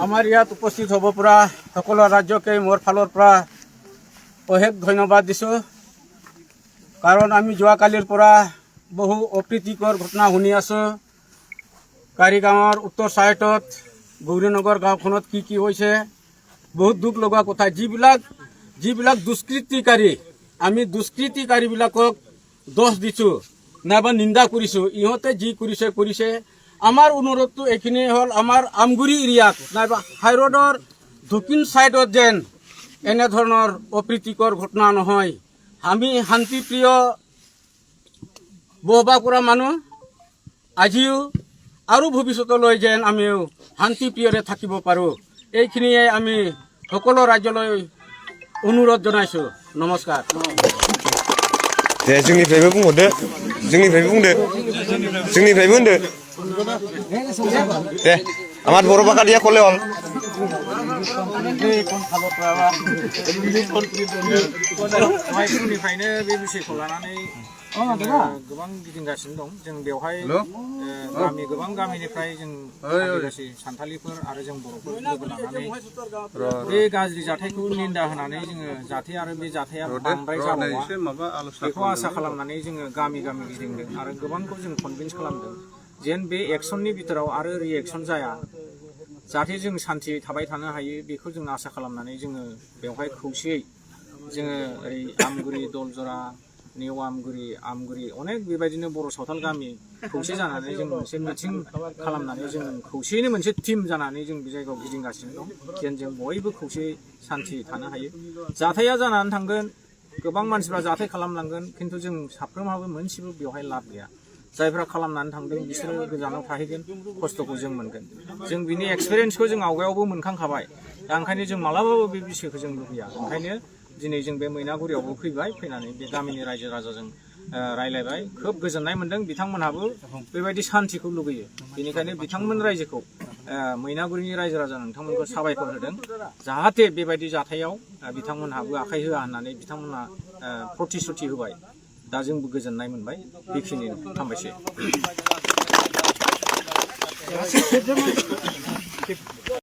আমার ইয়াত উপস্থিত হব পৰা সকলো ৰাজ্যকে মোৰ ফালৰ পৰা অশেষ ধন্যবাদ দিছোঁ। কাৰণ আমি যোৱাকালিৰ পৰা বহু অপ্ৰীতিকৰ ঘটনা শুনি আছোঁ। কাৰিগাঁৱৰ উত্তৰ চাইডত গৌৰীনগৰ গাঁওখনত কি হৈছে, বহুত দুখ লগা কথা। যিবিলাক দুষ্কৃতিকাৰী, আমি দুষ্কৃতিকাৰীবিলাকক দোষ দিছোঁ নাইবা নিন্দা কৰিছোঁ। ইহঁতে যি কৰিছে। আমাৰ অনুৰোধটো এইখিনিয়ে হ'ল, আমাৰ আমগুৰি এৰিয়াত নাইবা হাইৰোডৰ দক্ষিণ চাইডত যেন এনেধৰণৰ অপ্ৰীতিকৰ ঘটনা নহয়। আমি শান্তিপ্ৰিয় বসবাস কৰা মানুহ, আজিও আৰু ভৱিষ্যতলৈ যেন আমিও শান্তিপ্ৰিয়ৰে থাকিব পাৰোঁ, এইখিনিয়ে আমি সকলো ৰাজ্যলৈ অনুৰোধ জনাইছোঁ। নমস্কাৰ। दे जोंनिफ्रायबो बुंहरदो, जोंनिफ्रायबो बुंदो, जोंनिफ्रायबो होनदो दे। আমার বড় বাকা দিয়া কলে হল। समनिफ्रायनो बे बिषयखौ लानानै गोबां गिदिंगासिनो दं। जों बेवहाय गोबां गामिनिफ्राय जों आदिबासि सान्थालिफोर आरो जों बर'फोर लोगो लानानै बे गाज्रि जाथायखौ निन्दा होनानै जोङो जाहाथे आरो बे जाथाया बांद्राय जाबावा बेखौ आसा खालामनानै जोङो गामि गिदिंदों आरो गोबांखौ जों कनभिन्स खालामदों जेन बे एक्सननि बिथोराव आरो रिएक्सन जाया, जाहाथे जों सान्थि थाबाय थानो हायो। बेखौ जों आसा खालामनानै जोङो बेवहाय खौसेयै जोङो ओरै आमगुरि, दलजरा, निउ आमगुरि अनेक बेबायदिनो बर' सावथाल गामि खौसे जानानै जों मोनसे मिटिं खालामनानै जों खौसेयैनो मोनसे टिम जानानै जों बे जायगायाव गिदिंगासिनो दं। जेन जों बयबो खौसेयै सान्थि थानो हायो। जाथाया जानानै थांगोन, गोबां मानसिफ्रा जाथाय खालामलांगोन, खिन्थु जों साफ्रोमहाबो मोनसेबो बेवहाय लाब गैया। जायफ्रा खालामनानै थांदों बिसोरो गोजानाव थाहैगोन, खस्थ'खौ जों मोनगोन। जों बिनि एक्सपिरियेन्सखौ जों आवगायावबो मोनखांखाबाय। दा ओंखायनो जों मालाबाबो बे बिषयखौ जों लुबैया। ओंखायनो दिनै जों बे मैनागुरियावबो फैनानै बे गामिनि रायजो राजाजों रायलायबाय। खोब गोजोननाय मोन्दों। बिथांमोनहाबो बेबायदि सान्थिखौ लुगैयो। बेनिखायनो बिथांमोन रायजोखौ मैनागुरिनि रायजो राजा नोंथांमोनखौ साबायखर होदों, जाहाथे बेबायदि जाथायाव बिथांमोनहाबो आखाइ होआ होननानै बिथांमोनहा प्रतिश्रुति होबाय। दा जोंबो गोजोननाय मोनबाय। बेखिनिनो हामबायसै।